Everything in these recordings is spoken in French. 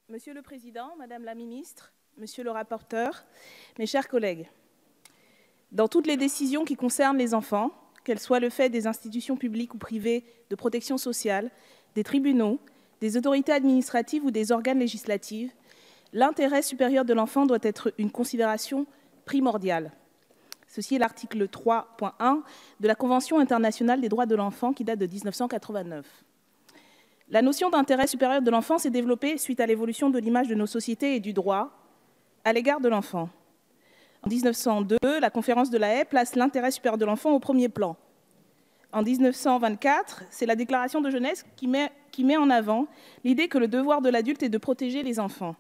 Monsieur le Président, Madame la Ministre, Monsieur le rapporteur, mes chers collègues, dans toutes les décisions qui concernent les enfants, qu'elles soient le fait des institutions publiques ou privées de protection sociale, des tribunaux, des autorités administratives ou des organes législatifs, l'intérêt supérieur de l'enfant doit être une considération primordiale. Ceci est l'article 3.1 de la Convention internationale des droits de l'enfant qui date de 1989. La notion d'intérêt supérieur de l'enfant s'est développée suite à l'évolution de l'image de nos sociétés et du droit à l'égard de l'enfant. En 1902, la conférence de La Haye place l'intérêt supérieur de l'enfant au premier plan. En 1924, c'est la déclaration de Genève qui met en avant l'idée que le devoir de l'adulte est de protéger les enfants.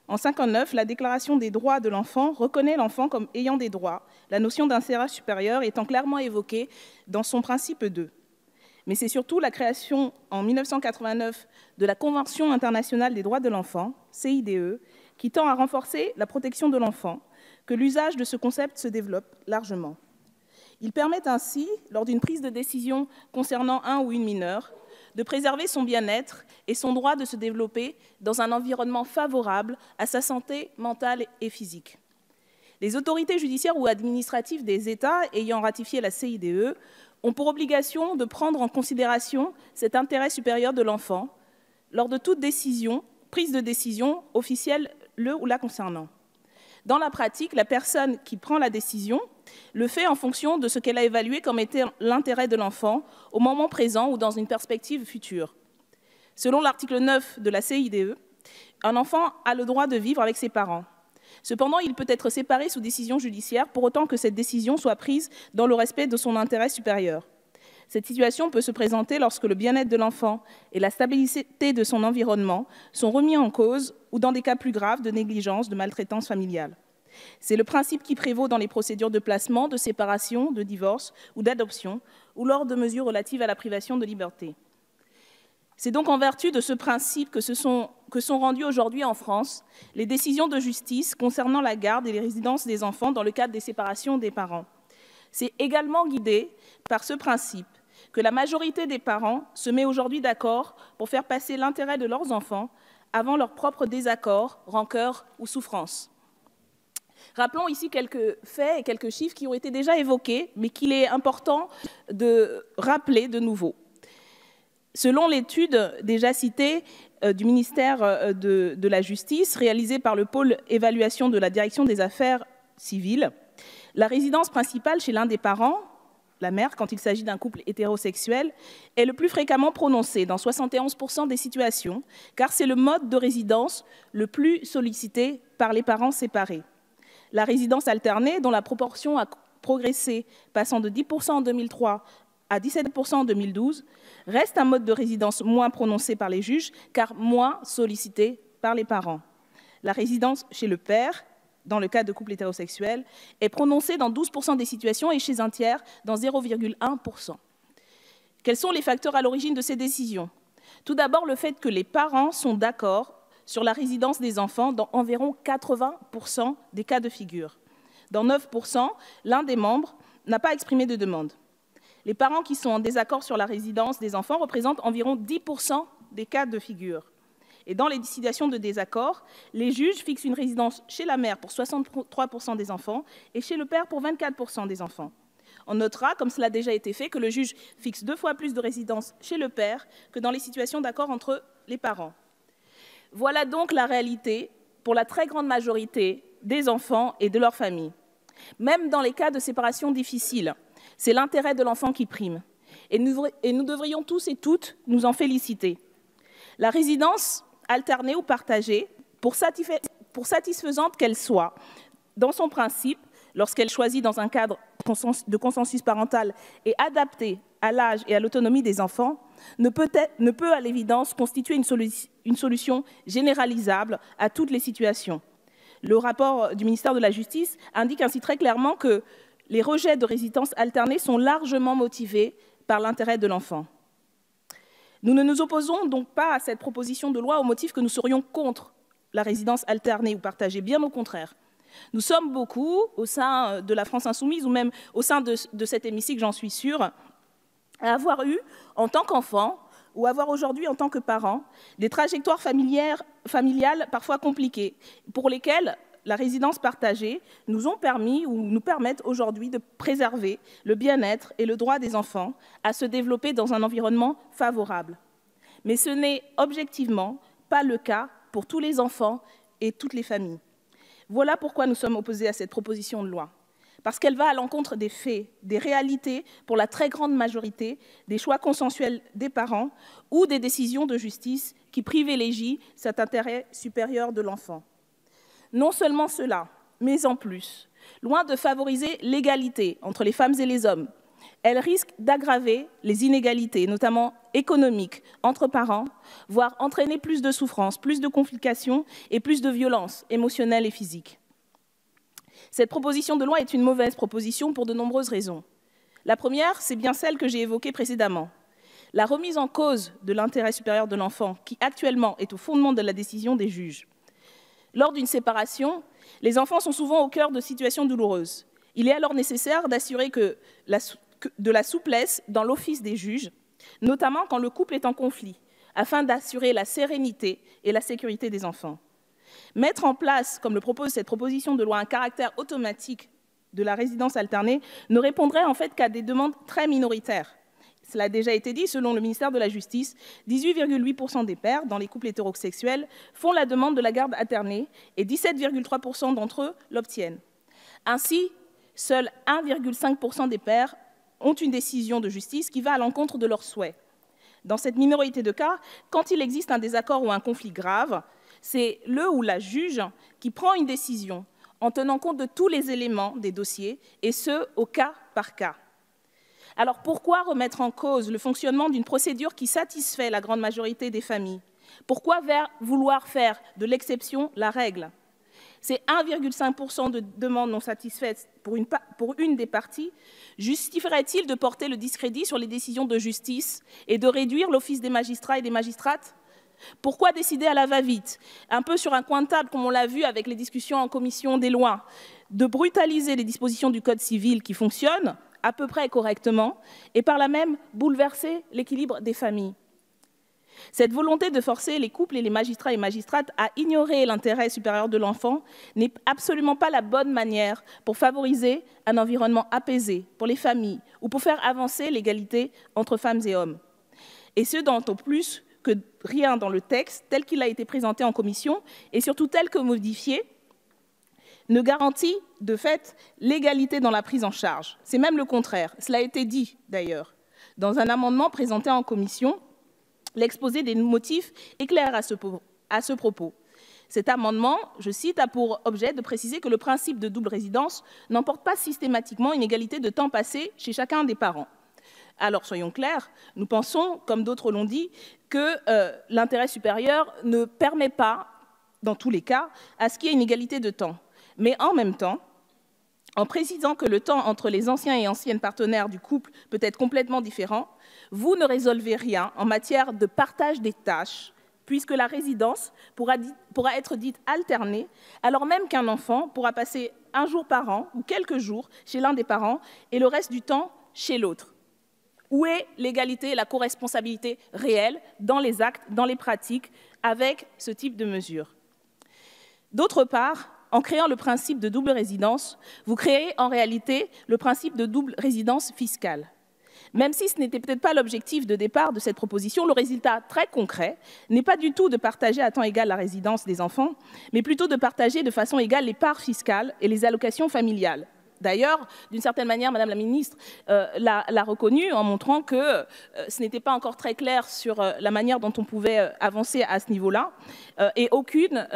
En 1959, la déclaration des droits de l'enfant reconnaît l'enfant comme ayant des droits, la notion d'intérêt supérieur étant clairement évoquée dans son principe 2. Mais c'est surtout la création en 1989 de la Convention internationale des droits de l'enfant, CIDE, qui tend à renforcer la protection de l'enfant, que l'usage de ce concept se développe largement. Il permet ainsi, lors d'une prise de décision concernant un ou une mineure, de préserver son bien-être et son droit de se développer dans un environnement favorable à sa santé mentale et physique. Les autorités judiciaires ou administratives des États ayant ratifié la CIDE ont pour obligation de prendre en considération cet intérêt supérieur de l'enfant lors de toute prise de décision officielle le ou la concernant. Dans la pratique, la personne qui prend la décision le fait en fonction de ce qu'elle a évalué comme étant l'intérêt de l'enfant au moment présent ou dans une perspective future. Selon l'article 9 de la CIDE, un enfant a le droit de vivre avec ses parents. Cependant, il peut être séparé sous décision judiciaire pour autant que cette décision soit prise dans le respect de son intérêt supérieur. Cette situation peut se présenter lorsque le bien-être de l'enfant et la stabilité de son environnement sont remis en cause ou dans des cas plus graves de négligence, de maltraitance familiale. C'est le principe qui prévaut dans les procédures de placement, de séparation, de divorce ou d'adoption ou lors de mesures relatives à la privation de liberté. C'est donc en vertu de ce principe que sont rendues aujourd'hui en France les décisions de justice concernant la garde et les résidences des enfants dans le cadre des séparations des parents. C'est également guidé par ce principe que la majorité des parents se met aujourd'hui d'accord pour faire passer l'intérêt de leurs enfants avant leur propre désaccord, rancœur ou souffrance. Rappelons ici quelques faits et quelques chiffres qui ont été déjà évoqués, mais qu'il est important de rappeler de nouveau. Selon l'étude déjà citée du ministère de la Justice, réalisée par le pôle évaluation de la direction des affaires civiles, la résidence principale chez l'un des parents, la mère, quand il s'agit d'un couple hétérosexuel, est le plus fréquemment prononcée dans 71% des situations, car c'est le mode de résidence le plus sollicité par les parents séparés. La résidence alternée, dont la proportion a progressé, passant de 10% en 2003 à 17% en 2012, reste un mode de résidence moins prononcé par les juges, car moins sollicité par les parents. La résidence chez le père, dans le cas de couples hétérosexuels, est prononcée dans 12% des situations et chez un tiers dans 0,1%. Quels sont les facteurs à l'origine de ces décisions? Tout d'abord, le fait que les parents sont d'accord sur la résidence des enfants dans environ 80% des cas de figure. Dans 9%, l'un des membres n'a pas exprimé de demande. Les parents qui sont en désaccord sur la résidence des enfants représentent environ 10% des cas de figure. Et dans les situations de désaccord, les juges fixent une résidence chez la mère pour 63% des enfants et chez le père pour 24% des enfants. On notera, comme cela a déjà été fait, que le juge fixe 2 fois plus de résidence chez le père que dans les situations d'accord entre les parents. Voilà donc la réalité pour la très grande majorité des enfants et de leurs familles. Même dans les cas de séparation difficiles, c'est l'intérêt de l'enfant qui prime. Et nous devrions tous et toutes nous en féliciter. La résidence alternée ou partagée, pour satisfaisante qu'elle soit, dans son principe, lorsqu'elle choisit dans un cadre de consensus parental et adapté à l'âge et à l'autonomie des enfants, ne peut à l'évidence constituer une solution généralisable à toutes les situations. Le rapport du ministère de la Justice indique ainsi très clairement que les rejets de résidence alternée sont largement motivés par l'intérêt de l'enfant. Nous ne nous opposons donc pas à cette proposition de loi au motif que nous serions contre la résidence alternée ou partagée, bien au contraire. Nous sommes beaucoup, au sein de la France Insoumise ou même au sein de cet hémicycle, j'en suis sûre, à avoir eu, en tant qu'enfant ou avoir aujourd'hui en tant que parents des trajectoires familiales parfois compliquées, pour lesquelles la résidence partagée nous ont permis ou nous permettent aujourd'hui de préserver le bien-être et le droit des enfants à se développer dans un environnement favorable. Mais ce n'est objectivement pas le cas pour tous les enfants et toutes les familles. Voilà pourquoi nous sommes opposés à cette proposition de loi. Parce qu'elle va à l'encontre des faits, des réalités pour la très grande majorité, des choix consensuels des parents ou des décisions de justice qui privilégient cet intérêt supérieur de l'enfant. Non seulement cela, mais en plus, loin de favoriser l'égalité entre les femmes et les hommes, elle risque d'aggraver les inégalités, notamment économiques, entre parents, voire entraîner plus de souffrances, plus de complications et plus de violences émotionnelles et physiques. Cette proposition de loi est une mauvaise proposition pour de nombreuses raisons. La première, c'est bien celle que j'ai évoquée précédemment. La remise en cause de l'intérêt supérieur de l'enfant, qui actuellement est au fondement de la décision des juges. Lors d'une séparation, les enfants sont souvent au cœur de situations douloureuses. Il est alors nécessaire d'assurer de la souplesse dans l'office des juges, notamment quand le couple est en conflit, afin d'assurer la sérénité et la sécurité des enfants. Mettre en place, comme le propose cette proposition de loi, un caractère automatique de la résidence alternée ne répondrait en fait qu'à des demandes très minoritaires. Cela a déjà été dit, selon le ministère de la Justice, 18,8% des pères dans les couples hétérosexuels font la demande de la garde alternée et 17,3% d'entre eux l'obtiennent. Ainsi, seuls 1,5% des pères ont une décision de justice qui va à l'encontre de leurs souhaits. Dans cette minorité de cas, quand il existe un désaccord ou un conflit grave, c'est le ou la juge qui prend une décision en tenant compte de tous les éléments des dossiers, et ce, au cas par cas. Alors pourquoi remettre en cause le fonctionnement d'une procédure qui satisfait la grande majorité des familles? Pourquoi vouloir faire de l'exception la règle? Ces 1,5% de demandes non satisfaites pour une des parties justifierait-il de porter le discrédit sur les décisions de justice et de réduire l'office des magistrats et des magistrates? Pourquoi décider à la va-vite, un peu sur un coin de table, comme on l'a vu avec les discussions en commission des lois, de brutaliser les dispositions du Code civil qui fonctionnent à peu près correctement et par là même bouleverser l'équilibre des familles? Cette volonté de forcer les couples et les magistrats et magistrates à ignorer l'intérêt supérieur de l'enfant n'est absolument pas la bonne manière pour favoriser un environnement apaisé pour les familles ou pour faire avancer l'égalité entre femmes et hommes. Et ce, d'autant plus que rien dans le texte, tel qu'il a été présenté en commission, et surtout tel que modifié, ne garantit de fait l'égalité dans la prise en charge. C'est même le contraire. Cela a été dit d'ailleurs. Dans un amendement présenté en commission, l'exposé des motifs est clair à ce propos. Cet amendement, je cite, a pour objet de préciser que le principe de double résidence n'emporte pas systématiquement une égalité de temps passé chez chacun des parents. Alors, soyons clairs, nous pensons, comme d'autres l'ont dit, que l'intérêt supérieur ne permet pas, dans tous les cas, à ce qu'il y ait une égalité de temps. Mais en même temps, en précisant que le temps entre les anciens et anciennes partenaires du couple peut être complètement différent, vous ne résolvez rien en matière de partage des tâches, puisque la résidence pourra être dite alternée, alors même qu'un enfant pourra passer un jour par an ou quelques jours chez l'un des parents et le reste du temps chez l'autre. Où est l'égalité et la coresponsabilité réelle dans les actes, dans les pratiques, avec ce type de mesures? D'autre part, en créant le principe de double résidence, vous créez en réalité le principe de double résidence fiscale. Même si ce n'était peut-être pas l'objectif de départ de cette proposition, le résultat très concret n'est pas du tout de partager à temps égal la résidence des enfants, mais plutôt de partager de façon égale les parts fiscales et les allocations familiales. D'ailleurs, d'une certaine manière, Madame la Ministre l'a reconnu en montrant que ce n'était pas encore très clair sur la manière dont on pouvait avancer à ce niveau-là, et aucune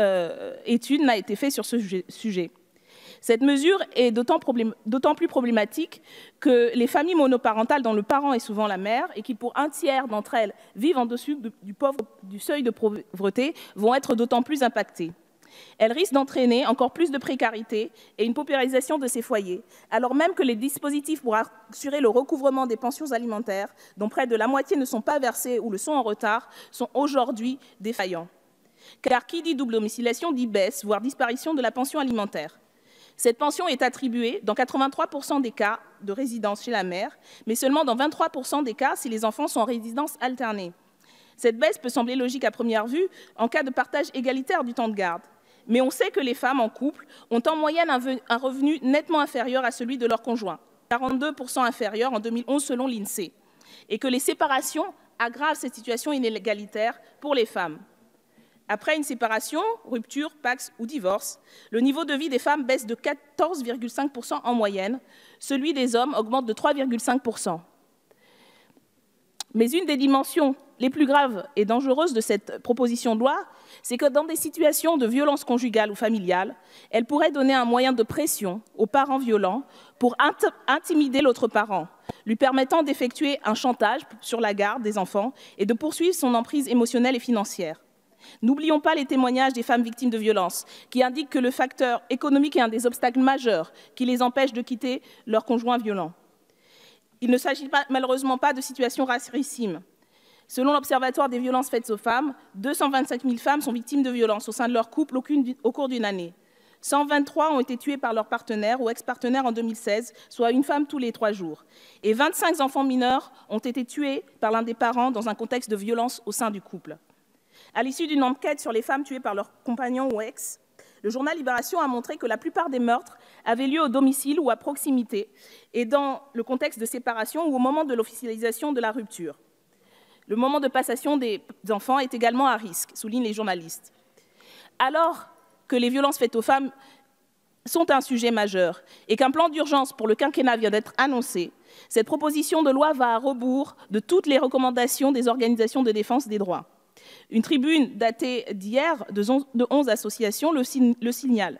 étude n'a été faite sur ce sujet. Cette mesure est d'autant plus problématique que les familles monoparentales dont le parent est souvent la mère et qui, pour un tiers d'entre elles, vivent en dessous du seuil de pauvreté, vont être d'autant plus impactées. Elle risque d'entraîner encore plus de précarité et une paupérisation de ces foyers, alors même que les dispositifs pour assurer le recouvrement des pensions alimentaires, dont près de la moitié ne sont pas versées ou le sont en retard, sont aujourd'hui défaillants. Car qui dit double domiciliation dit baisse, voire disparition de la pension alimentaire. Cette pension est attribuée dans 83% des cas de résidence chez la mère, mais seulement dans 23% des cas si les enfants sont en résidence alternée. Cette baisse peut sembler logique à première vue en cas de partage égalitaire du temps de garde. Mais on sait que les femmes en couple ont en moyenne un revenu nettement inférieur à celui de leur conjoint, 42% inférieur en 2011 selon l'INSEE, et que les séparations aggravent cette situation inégalitaire pour les femmes. Après une séparation, rupture, pax ou divorce, le niveau de vie des femmes baisse de 14,5% en moyenne, celui des hommes augmente de 3,5%. Mais une des dimensions les plus graves et dangereuses de cette proposition de loi, c'est que dans des situations de violence conjugale ou familiale, elle pourrait donner un moyen de pression aux parents violents pour intimider l'autre parent, lui permettant d'effectuer un chantage sur la garde des enfants et de poursuivre son emprise émotionnelle et financière. N'oublions pas les témoignages des femmes victimes de violences qui indiquent que le facteur économique est un des obstacles majeurs qui les empêche de quitter leur conjoint violent. Il ne s'agit malheureusement pas de situations rarissimes. Selon l'Observatoire des violences faites aux femmes, 225 000 femmes sont victimes de violences au sein de leur couple au cours d'une année. 123 ont été tuées par leur partenaire ou ex-partenaire en 2016, soit une femme tous les 3 jours. Et 25 enfants mineurs ont été tués par l'un des parents dans un contexte de violence au sein du couple. À l'issue d'une enquête sur les femmes tuées par leur compagnon ou ex, le journal Libération a montré que la plupart des meurtres avaient lieu au domicile ou à proximité et dans le contexte de séparation ou au moment de l'officialisation de la rupture. Le moment de passation des enfants est également à risque, soulignent les journalistes. Alors que les violences faites aux femmes sont un sujet majeur et qu'un plan d'urgence pour le quinquennat vient d'être annoncé, cette proposition de loi va à rebours de toutes les recommandations des organisations de défense des droits. Une tribune datée d'hier de 11 associations le signale.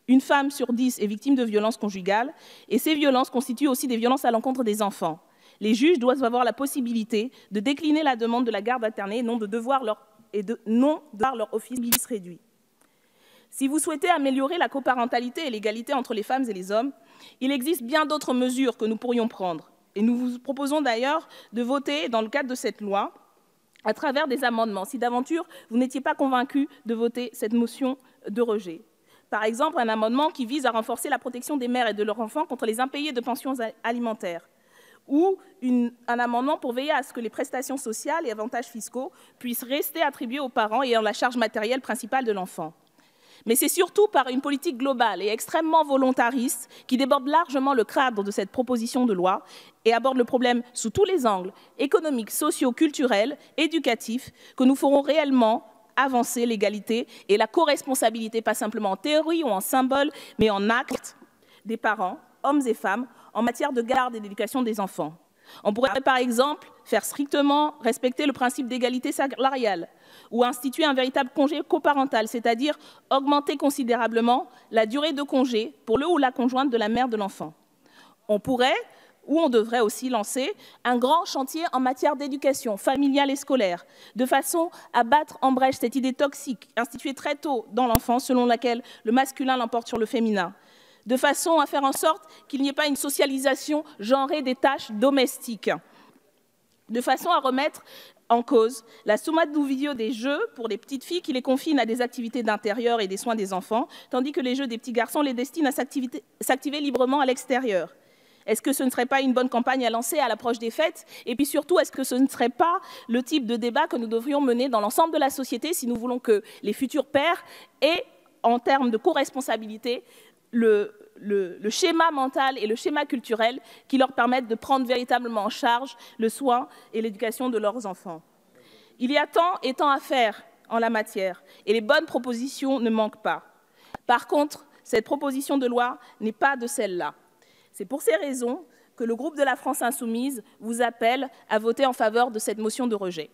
Une femme sur 10 est victime de violences conjugales et ces violences constituent aussi des violences à l'encontre des enfants. Les juges doivent avoir la possibilité de décliner la demande de la garde alternée et non de devoir leur office réduit. Si vous souhaitez améliorer la coparentalité et l'égalité entre les femmes et les hommes, il existe bien d'autres mesures que nous pourrions prendre. Et nous vous proposons d'ailleurs de voter dans le cadre de cette loi à travers des amendements, si d'aventure vous n'étiez pas convaincus de voter cette motion de rejet. Par exemple, un amendement qui vise à renforcer la protection des mères et de leurs enfants contre les impayés de pensions alimentaires, ou un amendement pour veiller à ce que les prestations sociales et avantages fiscaux puissent rester attribués aux parents ayant la charge matérielle principale de l'enfant. Mais c'est surtout par une politique globale et extrêmement volontariste qui déborde largement le cadre de cette proposition de loi et aborde le problème sous tous les angles, économiques, sociaux, culturels, éducatifs, que nous ferons réellement avancer l'égalité et la co-responsabilité, pas simplement en théorie ou en symbole, mais en acte des parents, hommes et femmes, en matière de garde et d'éducation des enfants. On pourrait par exemple faire strictement respecter le principe d'égalité salariale ou instituer un véritable congé coparental, c'est-à-dire augmenter considérablement la durée de congé pour le ou la conjointe de la mère de l'enfant. On pourrait ou on devrait aussi lancer un grand chantier en matière d'éducation familiale et scolaire, de façon à battre en brèche cette idée toxique instituée très tôt dans l'enfance selon laquelle le masculin l'emporte sur le féminin, de façon à faire en sorte qu'il n'y ait pas une socialisation genrée des tâches domestiques, de façon à remettre en cause la summa dividendo des jeux pour les petites filles qui les confinent à des activités d'intérieur et des soins des enfants, tandis que les jeux des petits garçons les destinent à s'activer librement à l'extérieur. Est-ce que ce ne serait pas une bonne campagne à lancer à l'approche des fêtes? Et puis surtout, est-ce que ce ne serait pas le type de débat que nous devrions mener dans l'ensemble de la société si nous voulons que les futurs pères aient, en termes de co-responsabilité, le schéma mental et le schéma culturel qui leur permettent de prendre véritablement en charge le soin et l'éducation de leurs enfants. Il y a tant et tant à faire en la matière et les bonnes propositions ne manquent pas. Par contre, cette proposition de loi n'est pas de celle-là. C'est pour ces raisons que le groupe de la France Insoumise vous appelle à voter en faveur de cette motion de rejet.